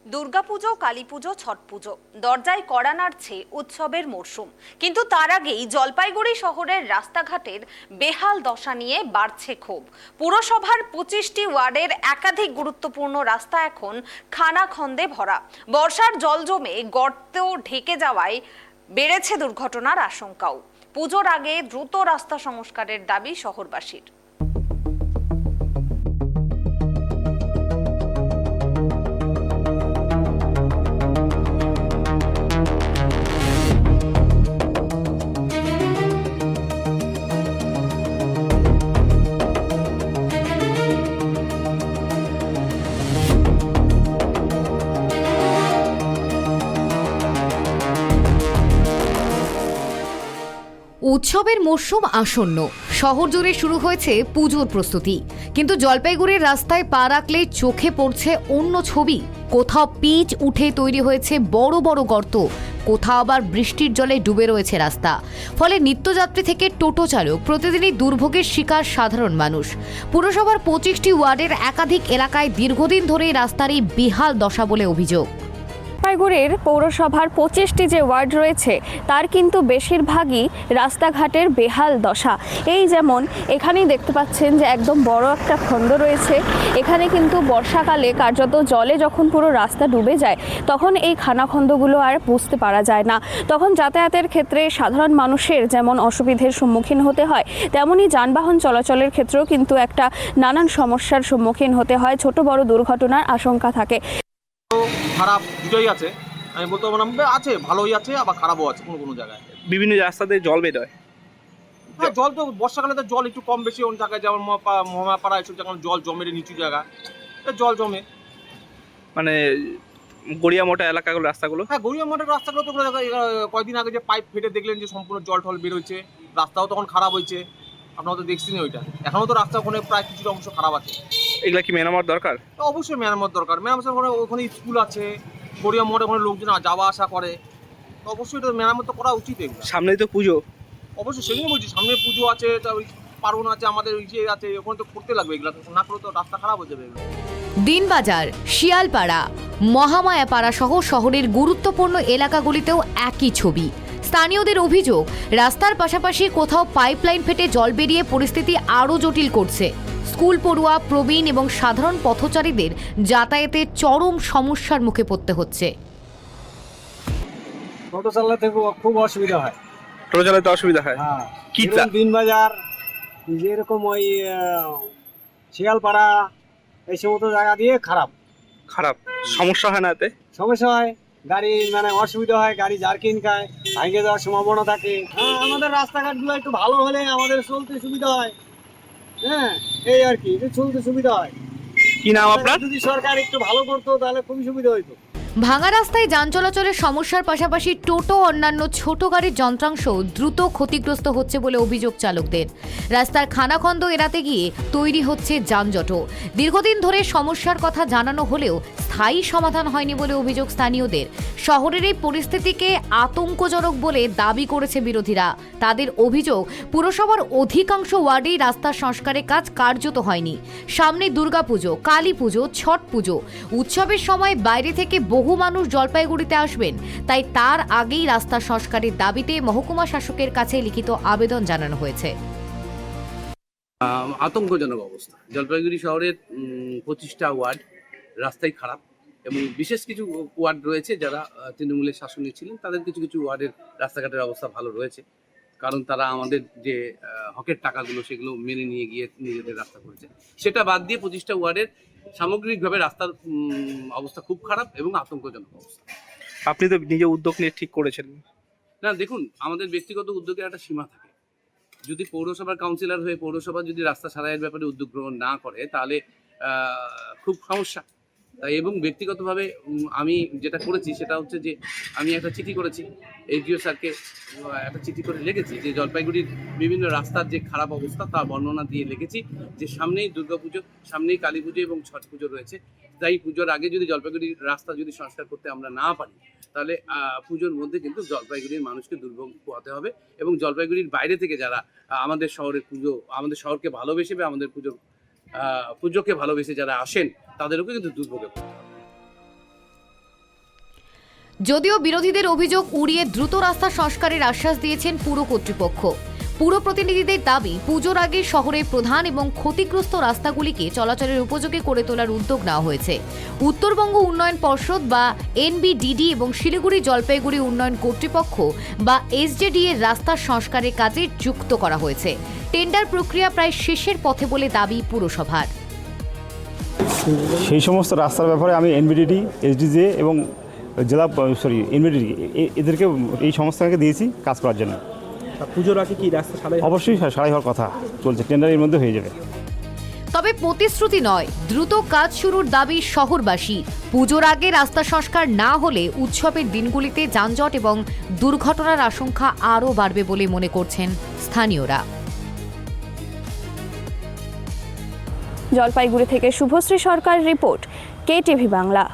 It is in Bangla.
দুর্গাপুজো, কালীপুজো, ছট পুজো দরজায় কড়া নাড়ছে উৎসবের মরশুম। কিন্তু তার আগেই জলপাইগুড়ি শহরের রাস্তাঘাটের বেহাল দশা নিয়ে বাড়ছে ক্ষোভ। পুরসভার 25টি ওয়ার্ডের একাধিক গুরুত্বপূর্ণ রাস্তা এখন খানাখন্দে ভরা। বর্ষার জল জমে গর্ত ঢেকে যাওয়ায় বেড়েছে দুর্ঘটনার আশঙ্কাও। পুজোর আগে দ্রুত রাস্তা সংস্কারের দাবি শহরবাসীর। উৎসবের মরশুম আসন্ন, শহর জুড়ে শুরু হয়েছে পুজোর প্রস্তুতি। কিন্তু জলপাইগুড়ির রাস্তায় পা রাখলে চোখে পড়ছে অন্য ছবি। কোথাও পিচ উঠে তৈরি হয়েছে বড় বড় গর্ত, কোথাও আবার বৃষ্টির জলে ডুবে রয়েছে রাস্তা। ফলে নিত্যযাত্রী থেকে টোটো চালক, প্রতিদিনই দুর্ভোগের শিকার সাধারণ মানুষ। পুরসভার 25টি ওয়ার্ডের একাধিক এলাকায় দীর্ঘদিন ধরেই রাস্তার এই বেহাল দশা বলে অভিযোগ। জলপাইগুড়ির পৌরসভার 25টি যে ওয়ার্ড রয়েছে তার কিন্তু বেশিরভাগই রাস্তাঘাটের বেহাল দশা। এই যেমন এখানেই দেখতে পাচ্ছেন যে একদম বড় একটা খন্ড রয়েছে। এখানে কিন্তু বর্ষাকালে কার্যত জলে যখন পুরো রাস্তা ডুবে যায় তখন এই খানাখন্দগুলো আর বুঝতে পারা যায় না। তখন যাতায়াতের ক্ষেত্রে সাধারণ মানুষের যেমন অসুবিধার সম্মুখীন হতে হয়, তেমনই যানবাহন চলাচলের ক্ষেত্রেও কিন্তু একটা নানান সমস্যার সম্মুখীন হতে হয়। ছোট বড় দুর্ঘটনার আশঙ্কা থাকে। খারাপ দুটোই আছে, আমি বলতে পারবো না, আছে ভালোই আছে আবার খারাপও আছে কোনো কোনো জায়গায়। বিভিন্ন রাস্তাতে জল বের হয়। হ্যাঁ, জল তো বর্ষাকালে তো জল একটু কম বেশি অন্য জায়গায়, যেমন মহাপাড়া এসব জায়গায় জল জমে, নিচু জায়গা জল জমে। মানে গড়িয়া মোটা এলাকাগুলো রাস্তাগুলো, হ্যাঁ গড়িয়া মোটের রাস্তাগুলো তো কয়েকদিন আগে যে পাইপ ফেটে দেখলেন যে সম্পূর্ণ জল টল বের হয়েছে, রাস্তাও তখন খারাপ হয়েছে, আপনারা তো দেখছেন ওইটা। এখনো তো রাস্তা ওখানে প্রায় কিছুটা অংশ খারাপ আছে। এগুলা কি মেরামত দরকার? অবশ্যই মেরামত দরকার। মেরামতের পরে ওখানে স্কুল আছে, গড়িয়া মোড়ে ওখানে লোকজন যাওয়া আসা করে, তো অবশ্যই এটা মেরামত করা উচিত। এগুলো সামনেই তো পুজো, অবশ্যই সেগুলো বলছি, সামনে পুজো আছে, ওই পার্বণ আছে, আমাদের ওই যে আছে, ওখানে তো করতে লাগবে এগুলো, না করলে তো রাস্তা খারাপ হয়ে যাবে। দিনবাজার, শিয়ালপাড়া, মহামায়াপাড়া সহ শহরের গুরুত্বপূর্ণ এলাকাগুলিতেও একই ছবি। স্থানীয়দের অভিযোগ, রাস্তার পাশাপাশি কোথাও পাইপলাইন ফেটে জল বেরিয়ে পরিস্থিতি আরও জটিল করছে। স্কুল পড়ুয়া, প্রবীণ এবং সাধারণ পথচারীদের যাতায়াতে চরম সমস্যার মুখে পড়তে হচ্ছে। টোটো চালাতে খুব অসুবিধা হয়। টোটো চালাতে অসুবিধা হয়। হ্যাঁ, কি দিনবাজার, যেরকম ওই শিয়ালপাড়া এই সমস্ত জায়গা দিয়ে খারাপ সমস্যা হয় না? এতে সমস্যা হয়, গাড়ি মানে অসুবিধা হয়, গাড়ি জার্কিং খায়, ভাঙে যাওয়ার সম্ভাবনা থাকে। হ্যাঁ, আমাদের রাস্তাঘাটগুলো একটু ভালো হলে আমাদের চলতে সুবিধা হয়। হ্যাঁ, এই আর কি, চলতে সুবিধা হয়। কি নাম আপনার? যদি সরকার একটু ভালো করতো তাহলে খুবই সুবিধা হইতো। ভাঙা রাস্তায় যান চলাচলের সমস্যার পাশাপাশি টোটো অন্যান্য ছোট গাড়ির যন্ত্রাংশ দ্রুত ক্ষতিগ্রস্ত হচ্ছে বলে অভিযোগ চালকদের। রাস্তার খানাখন্দ এড়াতে গিয়ে তৈরি হচ্ছে যানজটও। দীর্ঘদিন ধরে সমস্যার কথা জানানো হলেও স্থায়ী সমাধান হয়নি বলে অভিযোগ স্থানীয়দের। শহরের এই পরিস্থিতিকে আতঙ্কজনক বলে দাবি করেছে বিরোধীরা। তাদের অভিযোগ, পুরসভার অধিকাংশ ওয়ার্ডেই রাস্তা সংস্কারের কাজ কার্যত হয়নি। সামনে দুর্গাপুজো, কালী পুজো, ছট পুজো, উৎসবের সময় বাইরে থেকে বহু মানুষ জলপাইগুড়িতে আসবেন। তাই তার আগেই রাস্তা সংস্কারের দাবিতে মহকুমা শাসকের কাছে লিখিত আবেদন জানানো হয়েছে। আতঙ্কজনক অবস্থা। জলপাইগুড়ি শহরের 25টা ওয়ার্ড রাস্তাই খারাপ, এবং বিশেষ কিছু ওয়ার্ড রয়েছে যারা তৃণমূলের শাসনে ছিলেন, তাদের কিছু কিছু ওয়ার্ডের রাস্তাঘাটের অবস্থা ভালো রয়েছে, কারণ তারা আমাদের যে হকের টাকাগুলো সেগুলো মেনে নিয়ে গিয়ে নিজেদের রাস্তা করেছে। সেটা বাদ দিয়ে 25টা ওয়ার্ডের সামগ্রিকভাবে রাস্তার অবস্থা খুব খারাপ এবং আতঙ্কজনক অবস্থা। আপনি তো নিজে উদ্যোগ নিয়ে ঠিক করেছেন। না, দেখুন, আমাদের ব্যক্তিগত উদ্যোগের একটা সীমা থাকে। যদি পৌরসভার কাউন্সিলর হয়ে পৌরসভা যদি রাস্তা সারাইয়ের ব্যাপারে উদ্যোগ গ্রহণ না করে তাহলে খুব সমস্যা। তাই এবং ব্যক্তিগতভাবে আমি যেটা করেছি সেটা হচ্ছে যে আমি একটা চিঠি করেছি এসডিও স্যারকে, একটা চিঠি করে লিখেছি যে জলপাইগুড়ির বিভিন্ন রাস্তার যে খারাপ অবস্থা তার বর্ণনা দিয়ে লিখেছি যে সামনেই দুর্গাপুজো, সামনেই কালী পুজো এবং ছট পুজো রয়েছে। তাই পুজোর আগে যদি জলপাইগুড়ির রাস্তা যদি সংস্কার করতে আমরা না পারি তাহলে পুজোর মধ্যে কিন্তু জলপাইগুড়ির মানুষকে দুর্ভোগ পোহাতে হবে, এবং জলপাইগুড়ির বাইরে থেকে যারা আমাদের শহরের পুজো, আমাদের শহরকে ভালোবেসে বা আমাদের পুজোকে ভালোবেসে যারা আসেন তাদেরও কিন্তু দুর্ভোগে পড়তে হবে। যদিও বিরোধীদের অভিযোগ উড়িয়ে দ্রুত রাস্তা সংস্কারের আশ্বাস দিয়েছেন পুর কর্তৃপক্ষ। পুর প্রতিনিধিদের দাবি, পুজোর আগে শহরের প্রধান এবং ক্ষতিগ্রস্ত রাস্তাগুলিকে চলাচলের উপযোগী করে তোলার উদ্যোগ নেওয়া হয়েছে। উত্তরবঙ্গ উন্নয়ন পর্ষদ বা এনবিডিডি এবং শিলিগুড়ি জলপাইগুড়ি উন্নয়ন কর্তৃপক্ষ বা এসজেডি এর রাস্তা সংস্কারের কাজে যুক্ত করা হয়েছে। টেন্ডার প্রক্রিয়া প্রায় শেষের পথে বলে দাবি পুরসভার। সেই সমস্ত রাস্তার ব্যাপারে আমি এনবিডিডি, এসডিজে এবং জেলা এনবিডিডি এদেরকে এই সংস্থাকে দিয়েছি কাজ করার জন্য। পুজোর আগে কি রাস্তা সারাই অবশ্যই সারাই হওয়ার কথা চলছে, টেন্ডারের মধ্যে হয়ে যাবে। তবে প্রতিশ্রুতি নয়, দ্রুত কাজ শুরুর দাবি শহরবাসী। পুজোর আগে রাস্তা সংস্কার না হলে উৎসবের দিনগুলিতে যানজট এবং দুর্ঘটনার আশঙ্কা আরও বাড়বে বলে মনে করছেন স্থানীয়রা। জলপাইগুড়ি থেকে শুভশ্রী সরকার রিপোর্ট, KTV বাংলা।